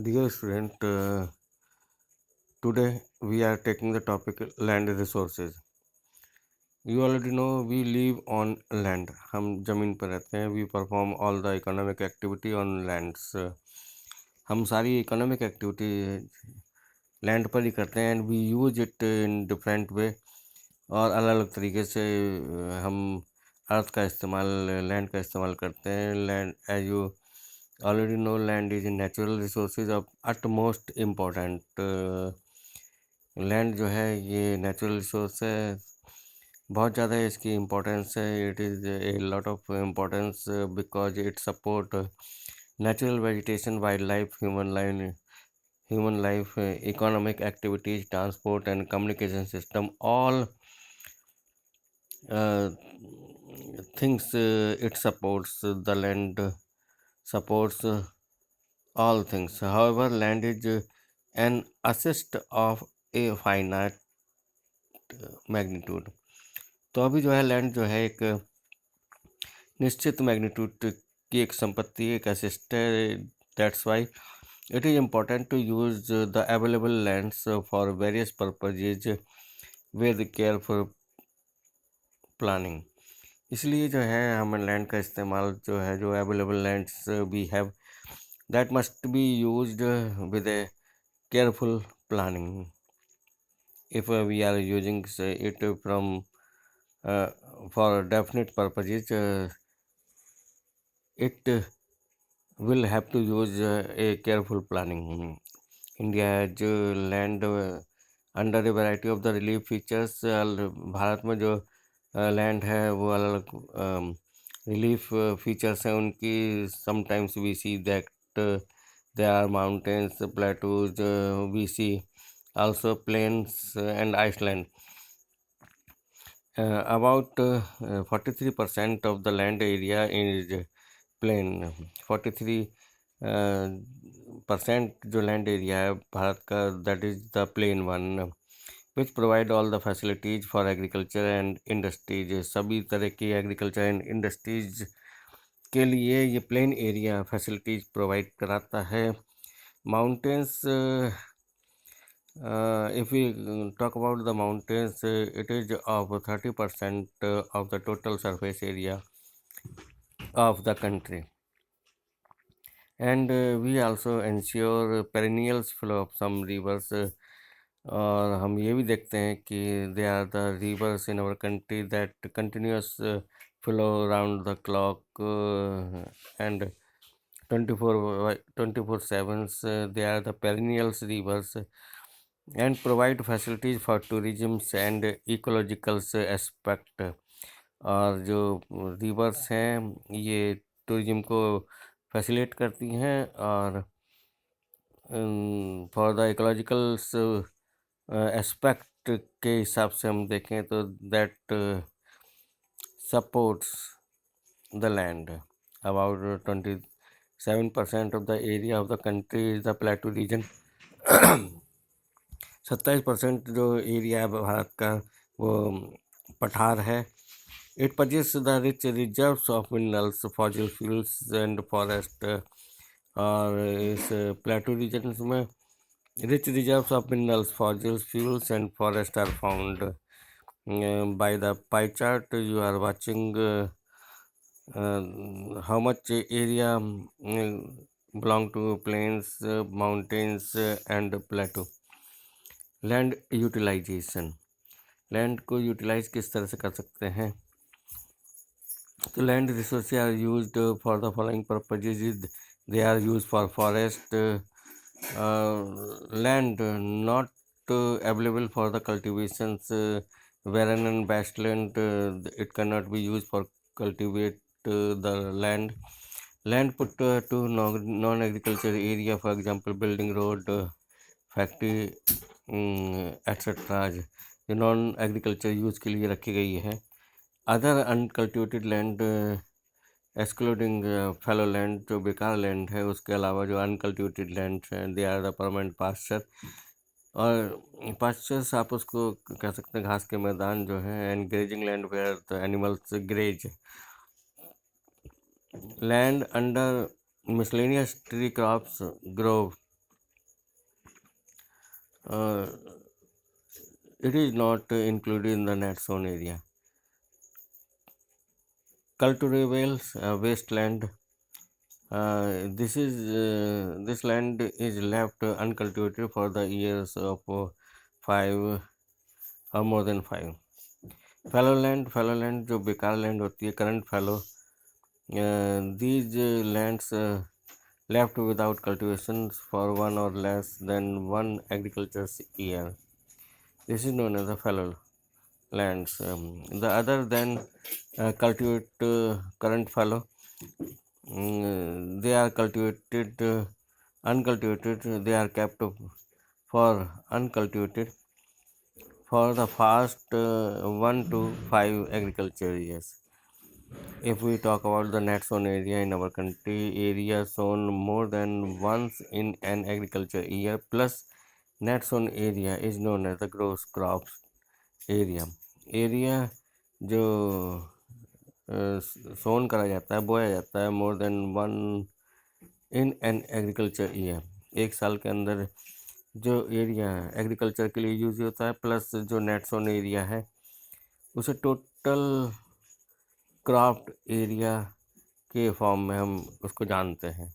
Dear student, today we are taking the topic land resources. You already know we live on land. हम जमीन पर रहते हैं. We perform all the economic activity on lands. हम सारी economic activity land पर ही करते हैं and we use it in different way. और अलग अलग तरीके से हम अर्थ का इस्तेमाल लैंड का इस्तेमाल करते हैं. Land as you already know land is natural resources of utmost important. Land जो है ये नेचुरल रिसोर्स है, बहुत ज़्यादा इसकी इम्पोर्टेंस है. It is a lot of importance because it support natural vegetation, wild life, human life, economic activities, transport and communication system. All things it supports. The land supports all things. However, land is an assist of a finite magnitude. तो अभी जो है land जो है एक निश्चित magnitude की एक संपत्ति, एक असिस्ट है. That's why it is important to use the available lands for various purposes with careful planning. इसलिए जो है हम लैंड का इस्तेमाल जो है, जो available lands we have, that must be used with a careful planning. If we are using it from for definite purposes, it will have to use a careful planning. India has land under a variety of the relief features. Bharat में जो land है वो अलग अलग relief features हैं उनकी. Sometimes we see that there are mountains, plateaus, we see also plains and iceland. About 43% of the land area is plain. 43% जो land area है भारत का, that is the plain one, which provide all the facilities for agriculture and industries. सभी तरह की agriculture and industries के लिए ये प्लेन एरिया फैसिलिटीज प्रोवाइड कराता है. Mountains, if we talk about the mountains, it is of 30% of the total surface area of the country. And we also ensure perennial flow of some rivers. और हम ये भी देखते हैं कि they are the rivers in our country that continuous flow around the clock and 24/7. They are the perennial rivers and provide facilities for tourism and ecological aspect. और जो reverse हैं ये टूरिज्म को फैसिलिटेट करती हैं, और फॉर द इकोलॉजिकल एस्पेक्ट के हिसाब से हम देखें तो that supports the land. About 27% of the area of the country is the plateau region. 27% जो एरिया है भारत का वो पठार है. It possess the rich reserves of minerals, fossil fuels and forest. और इस प्लेटू रीजन में rich reserves of minerals, fossil fuels and forest are found. By the pie chart you are watching how much area belong to plains, mountains and plateau. Land utilisation, land को utilise किस तरह से कर सकते हैं. तो land resource are used for the following purposes. They are use for forest land not available for the cultivations, barren and wasteland. It cannot be used for cultivate the land. Land put to non-agriculture area, for example building road, factory etcetera, जो non agriculture use के लिए रखी गई है. Other uncultivated land excluding fallow land, जो बेकार land है उसके अलावा जो अनकल्टिवेटेड लैंड हैं, they are the permanent pasture. और पास्चर्स आप उसको कह सकते हैं घास के मैदान जो हैं. And grazing land where the animals graze. Land under miscellaneous tree crops grow. it is not included in the net zone area. Cultivables, wasteland. This land is left uncultivated for the years of 5 or more than 5. Fallow land जो बेकार land होती है, current fallow, these lands left without cultivation for one or less than one agriculture year. This is known as the fallow lands. The other than cultivate current fallow, they are cultivated, uncultivated. They are kept for uncultivated for the past 1 to 5 agriculture years. If we talk about the net sown area in our country, area sown more than once in an agriculture year plus net sown area is known as the gross crops area. Area जो सोन करा जाता है, बोया जाता है more than one in an agriculture year, एक साल के अंदर जो एरिया एग्रीकल्चर के लिए यूज होता है प्लस जो नेट सोन एरिया है उसे टोटल क्राफ्ट एरिया के फॉर्म में हम उसको जानते हैं.